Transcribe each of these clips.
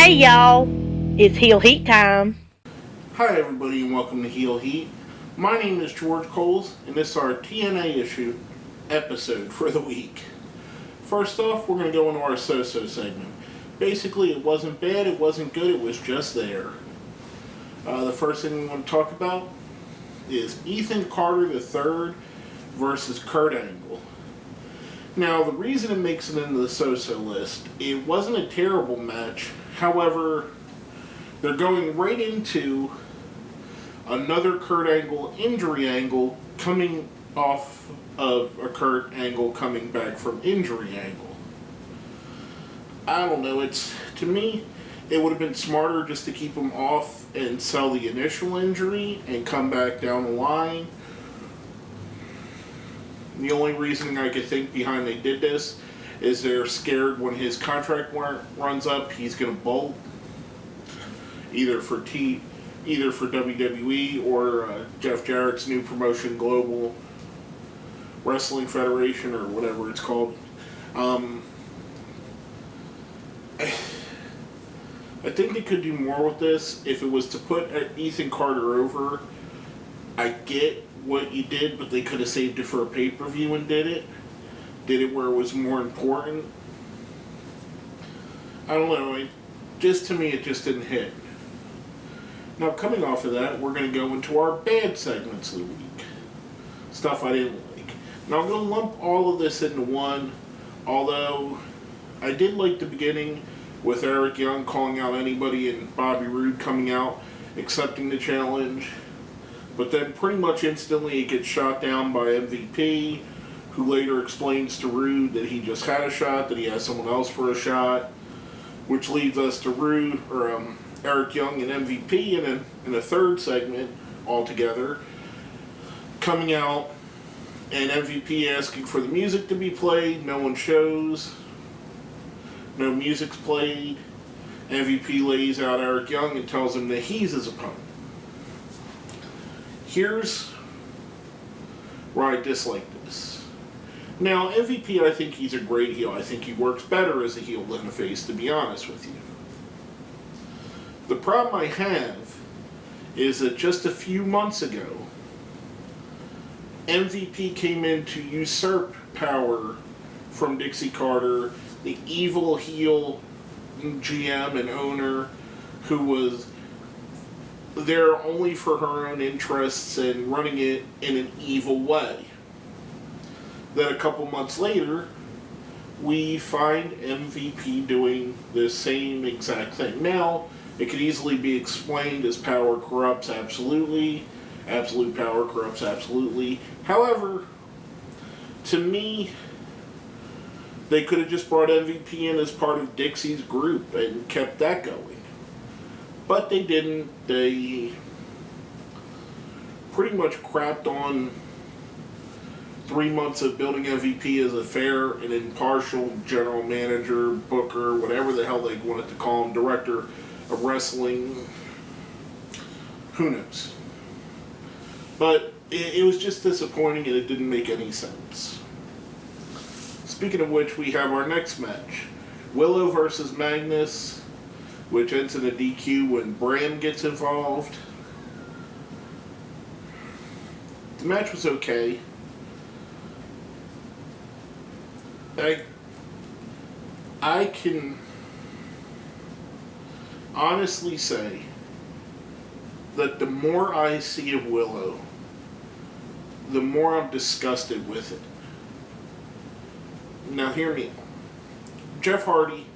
Hey y'all, it's Heel Heat time. Hi everybody and welcome to Heel Heat. My name is George Coles and this is our TNA issue episode for the week. First off, we're going to go into our so-so segment. Basically, it wasn't bad, it wasn't good, it was just there. The first thing we want to talk about is Ethan Carter III versus Kurt Angle. Now, the reason it makes it into the so-so list, it wasn't a terrible match. However, they're going right into another Kurt Angle injury angle coming off of a Kurt Angle coming back from injury angle. I don't know, to me, it would have been smarter just to keep him off and sell the initial injury and come back down the line. The only reason I could think behind they did this is they're scared when his contract runs up, he's going to bolt. Either for WWE or Jeff Jarrett's new promotion, Global Wrestling Federation, or whatever it's called. I think they could do more with this. If it was to put Ethan Carter over, I get what you did, but they could have saved it for a pay-per-view and did it where it was more important. I don't know. To me, it just didn't hit. Now, coming off of that, we're going to go into our bad segments of the week. Stuff I didn't like. Now, I'm going to lump all of this into one, although I did like the beginning with Eric Young calling out anybody and Bobby Roode coming out, accepting the challenge. But then pretty much instantly it gets shot down by MVP, who later explains to Roode that he just had a shot, that he has someone else for a shot, which leads us to Eric Young and MVP in a third segment altogether, coming out and MVP asking for the music to be played. No one shows. No music's played. MVP lays out Eric Young and tells him that he's his opponent. Here's where I dislike this. Now, MVP, I think he's a great heel. I think he works better as a heel than a face, to be honest with you. The problem I have is that just a few months ago, MVP came in to usurp power from Dixie Carter, the evil heel GM and owner who was there only for her own interests and running it in an evil way. Then a couple months later, we find MVP doing the same exact thing. Now, it could easily be explained as power corrupts absolutely. Absolute power corrupts absolutely. However, to me, they could have just brought MVP in as part of Dixie's group and kept that going. But they didn't. They pretty much crapped on 3 months of building MVP as a fair and impartial general manager, booker, whatever the hell they wanted to call him, director of wrestling. Who knows? But it was just disappointing and it didn't make any sense. Speaking of which, we have our next match. Willow versus Magnus, which ends in a DQ when Bram gets involved. The match was okay. I can honestly say that the more I see of Willow, the more I'm disgusted with it. Now hear me. Jeff Hardy,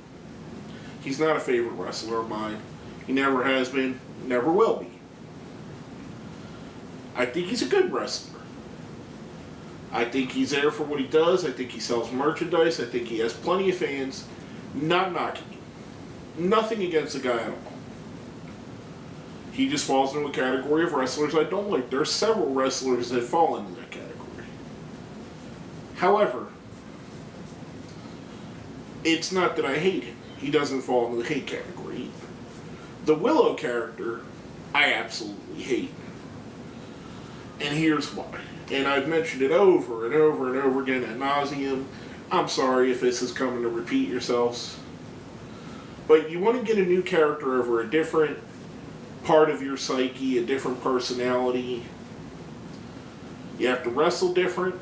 he's not a favorite wrestler of mine. He never has been, never will be. I think he's a good wrestler. I think he's there for what he does. I think he sells merchandise. I think he has plenty of fans. Not knocking him. Nothing against the guy at all. He just falls into a category of wrestlers I don't like. There are several wrestlers that fall into that category. However, it's not that I hate him. He doesn't fall into the hate category either. The Willow character, I absolutely hate. And here's why. And I've mentioned it over and over and over again ad nauseum. I'm sorry if this is coming to repeat yourselves. But you want to get a new character over a different part of your psyche, a different personality. You have to wrestle different.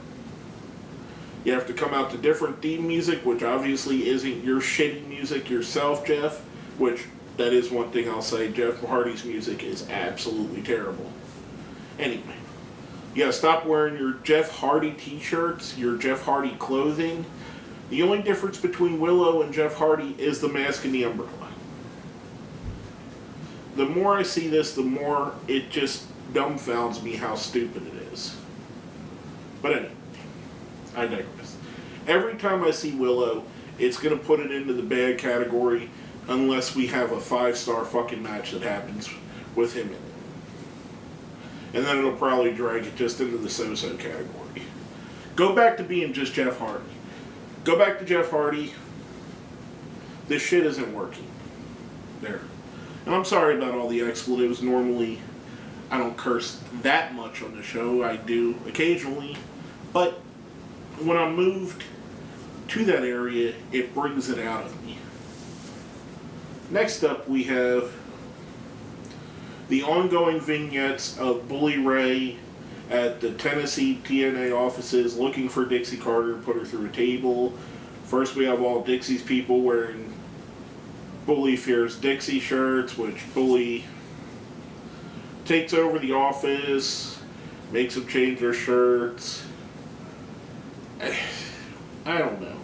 You have to come out to different theme music, which obviously isn't your shitty music yourself, Jeff. Which, that is one thing I'll say, Jeff Hardy's music is absolutely terrible. Anyway, you gotta stop wearing your Jeff Hardy t-shirts, your Jeff Hardy clothing. The only difference between Willow and Jeff Hardy is the mask and the umbrella. The more I see this, the more it just dumbfounds me how stupid it is. But anyway, I digress. Every time I see Willow, it's going to put it into the bad category unless we have a 5-star fucking match that happens with him in it. And then it'll probably drag it just into the so-so category. Go back to being just Jeff Hardy. Go back to Jeff Hardy. This shit isn't working. There. And I'm sorry about all the expletives. Normally, I don't curse that much on the show. I do occasionally. But when I'm moved to that area, it brings it out of me. Next up, we have the ongoing vignettes of Bully Ray at the Tennessee TNA offices looking for Dixie Carter to put her through a table. First, we have all Dixie's people wearing Bully Fears Dixie shirts, which Bully takes over the office, makes them change their shirts. I don't know.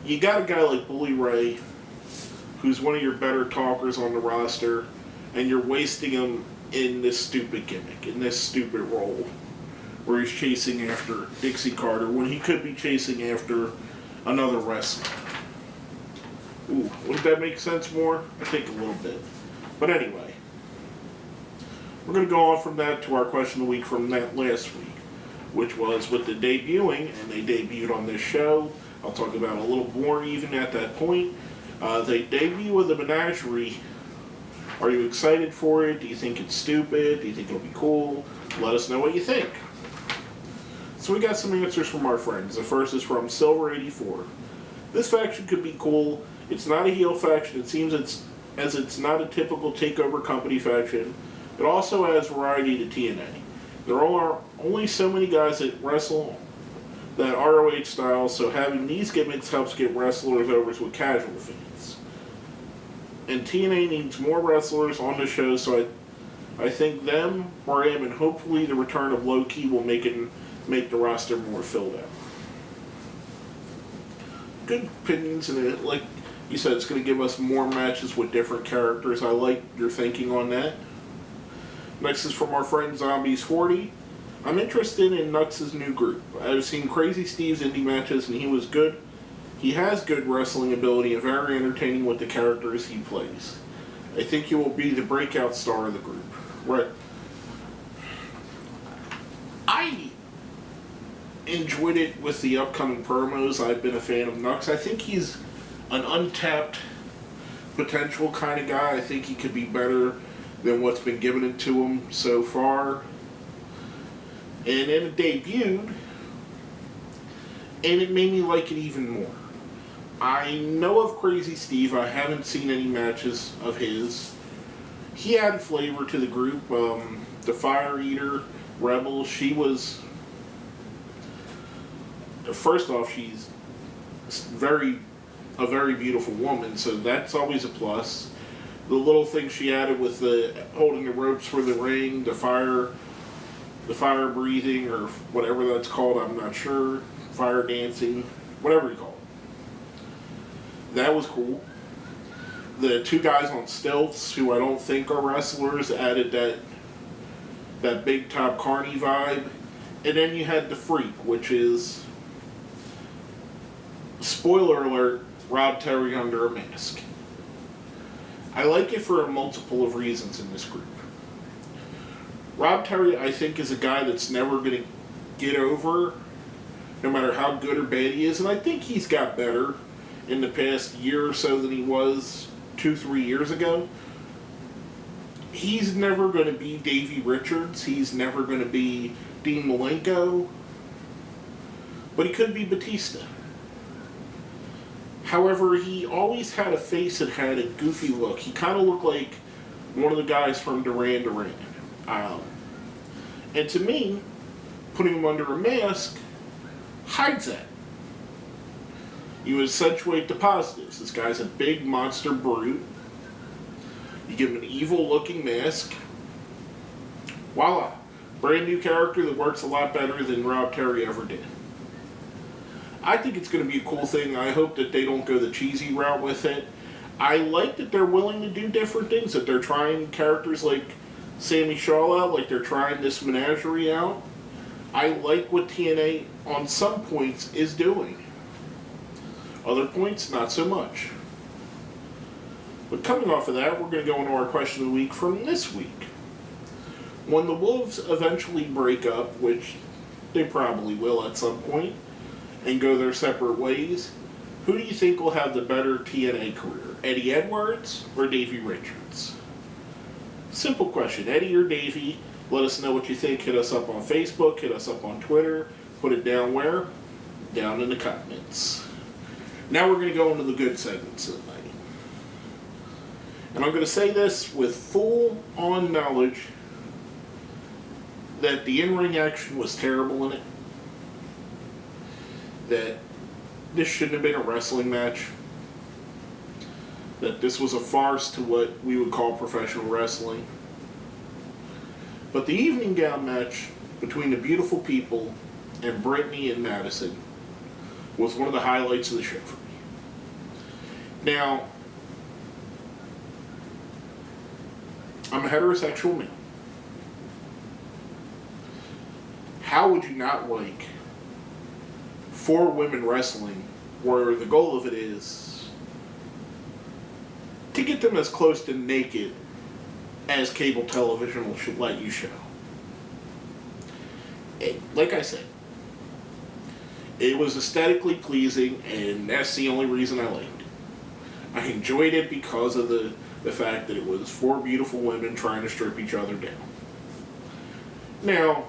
You got a guy like Bully Ray, who's one of your better talkers on the roster, and you're wasting him in this stupid gimmick, in this stupid role, where he's chasing after Dixie Carter when he could be chasing after another wrestler. Ooh, wouldn't that make sense more? I think a little bit. But anyway, we're going to go on from that to our question of the week from that last week, which was with the debuting, and they debuted on this show. I'll talk about it a little more even at that point. They debut with a menagerie. Are you excited for it? Do you think it's stupid? Do you think it'll be cool? Let us know what you think. So we got some answers from our friends. The first is from Silver84. This faction could be cool. It's not a heel faction. It seems it's not a typical takeover company faction. It also adds variety to TNA. There are only so many guys that wrestle that ROH style, so having these gimmicks helps get wrestlers over with casual fans. And TNA needs more wrestlers on the show, so I think them, Ram, and hopefully the return of Low-Key will make the roster more filled out. Good opinions, and like you said, it's going to give us more matches with different characters. I like your thinking on that. Next is from our friend Zombies40. I'm interested in Nux' new group. I've seen Crazy Steve's indie matches, and he was good. He has good wrestling ability and very entertaining with the characters he plays. I think he will be the breakout star of the group. Right. I enjoyed it with the upcoming promos. I've been a fan of Nux. I think he's an untapped potential kind of guy. I think he could be better than what's been given into him so far. And then it debuted, and it made me like it even more. I know of Crazy Steve. I haven't seen any matches of his. He added flavor to the group. The Fire Eater, Rebel, she was... First off, she's a very beautiful woman, so that's always a plus. The little thing she added with the holding the ropes for the ring, the fire breathing, or whatever that's called, I'm not sure. Fire dancing, whatever you call it. That was cool. The two guys on stilts, who I don't think are wrestlers, added that big top carny vibe. And then you had the Freak, which is, spoiler alert, Rob Terry under a mask. I like it for a multiple of reasons in this group. Rob Terry, I think, is a guy that's never going to get over, no matter how good or bad he is, and I think he's got better in the past year or so than he was 2-3 years ago. He's never going to be Davey Richards. He's never going to be Dean Malenko. But he could be Batista. However, he always had a face that had a goofy look. He kind of looked like one of the guys from Duran Duran. And to me, putting him under a mask hides that. You accentuate the positives. This guy's a big monster brute. You give him an evil-looking mask. Voila. Brand new character that works a lot better than Rob Terry ever did. I think it's going to be a cool thing. I hope that they don't go the cheesy route with it. I like that they're willing to do different things, that they're trying characters like Sammy Shaw out, like they're trying this menagerie out. I like what TNA, on some points, is doing. Other points, not so much. But coming off of that, we're going to go into our question of the week from this week. When the Wolves eventually break up, which they probably will at some point, and go their separate ways, who do you think will have the better TNA career? Eddie Edwards or Davey Richards? Simple question. Eddie or Davey? Let us know what you think. Hit us up on Facebook. Hit us up on Twitter. Put it down where? Down in the comments. Now we're going to go into the good segments of the night. And I'm going to say this with full-on knowledge that the in-ring action was terrible in it. That this shouldn't have been a wrestling match. That this was a farce to what we would call professional wrestling. But the evening gown match between the beautiful people and Brittany and Madison was one of the highlights of the show for me. Now, I'm a heterosexual man. How would you not like 4 women wrestling where the goal of it is to get them as close to naked as cable television will let you show? Like I said, it was aesthetically pleasing, and that's the only reason I liked it. I enjoyed it because of the fact that it was 4 beautiful women trying to strip each other down. Now,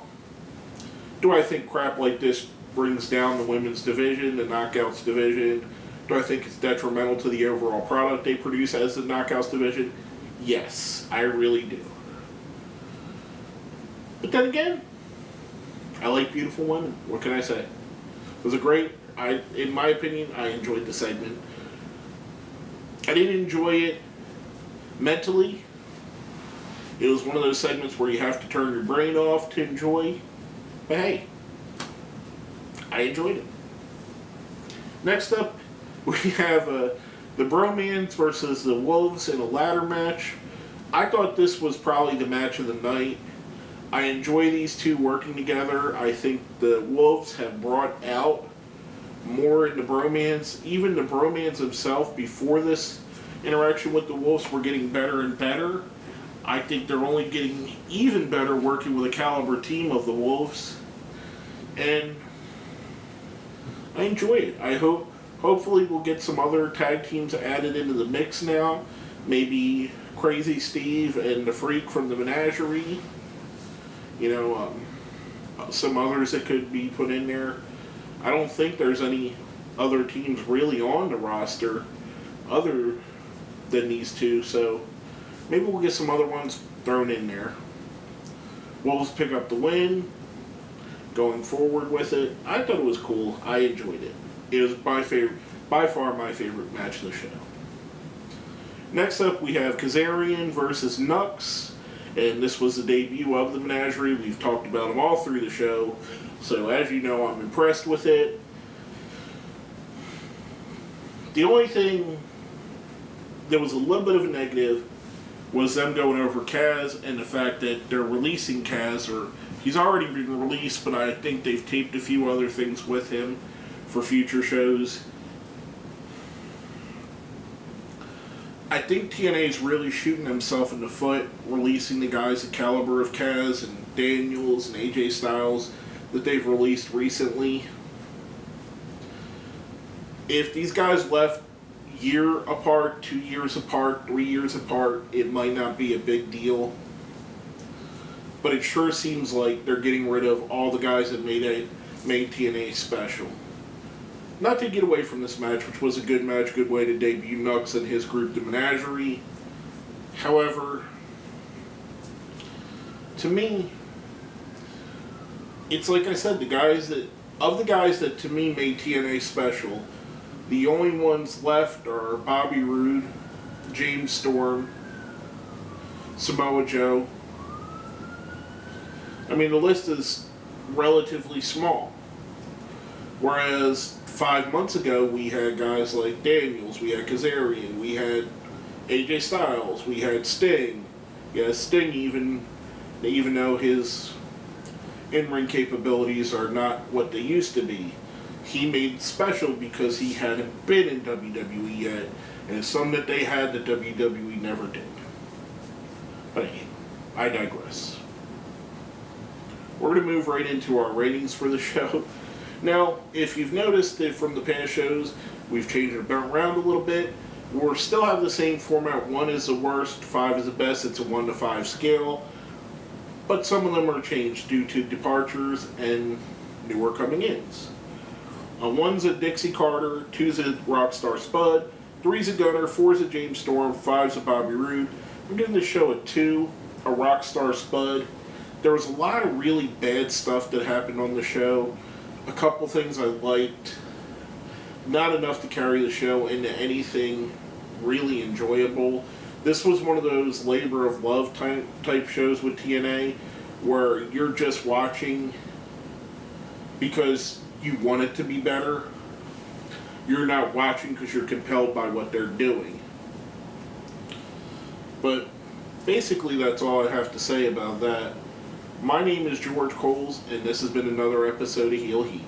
do I think crap like this brings down the women's division, the Knockouts division? Do I think it's detrimental to the overall product they produce as the Knockouts division? Yes, I really do. But then again, I like beautiful women. What can I say? It was a great, in my opinion, I enjoyed the segment. I didn't enjoy it mentally. It was one of those segments where you have to turn your brain off to enjoy. But hey, I enjoyed it. Next up, we have the Bromans versus the Wolves in a ladder match. I thought this was probably the match of the night. I enjoy these two working together. I think the Wolves have brought out more in the Bromans. Even the Bromans themselves, before this interaction with the Wolves, were getting better and better. I think they're only getting even better working with a caliber team of the Wolves. And I enjoy it. Hopefully we'll get some other tag teams added into the mix now. Maybe Crazy Steve and the Freak from the Menagerie. You know, some others that could be put in there. I don't think there's any other teams really on the roster other than these two, so maybe we'll get some other ones thrown in there. Wolves pick up the win, going forward with it. I thought it was cool. I enjoyed it. It was by far my favorite match of the show. Next up, we have Kazarian versus Nux, and this was the debut of the Menagerie. We've talked about them all through the show, so as you know, I'm impressed with it. The only thing that was a little bit of a negative was them going over Kaz and the fact that they're releasing Kaz, or he's already been released, but I think they've taped a few other things with him for future shows. I think TNA's really shooting himself in the foot, releasing the guys the caliber of Kaz and Daniels and AJ Styles that they've released recently. If these guys left year apart, 2 years apart, 3 years apart, it might not be a big deal. But it sure seems like they're getting rid of all the guys that made TNA special. not to get away from this match, which was a good match, good way to debut Nux and his group, the Menagerie. However, to me, it's like I said, the guys that to me made TNA special, the only ones left are Bobby Roode, James Storm, Samoa Joe. I mean, the list is relatively small. Whereas 5 months ago, we had guys like Daniels, we had Kazarian, we had AJ Styles, we had Sting. Yeah, Sting even though his in-ring capabilities are not what they used to be, he made it special because he hadn't been in WWE yet, and it's something that they had that WWE never did. But anyway, I digress. We're going to move right into our ratings for the show. Now, if you've noticed that from the past shows, we've changed it around a little bit. We'll still have the same format. 1 is the worst, 5 is the best. It's a 1 to 5 scale. But some of them are changed due to departures and newer coming-ins. 1's a Dixie Carter, 2's a Rockstar Spud, 3's a Gunner, 4's a James Storm, 5's a Bobby Roode. I'm giving this show a 2, a Rockstar Spud. There was a lot of really bad stuff that happened on the show. A couple things I liked. Not enough to carry the show into anything really enjoyable. This was one of those labor of love type shows with TNA where you're just watching because you want it to be better. You're not watching because you're compelled by what they're doing. But basically that's all I have to say about that. My name is George Coles, and this has been another episode of Heel Heat.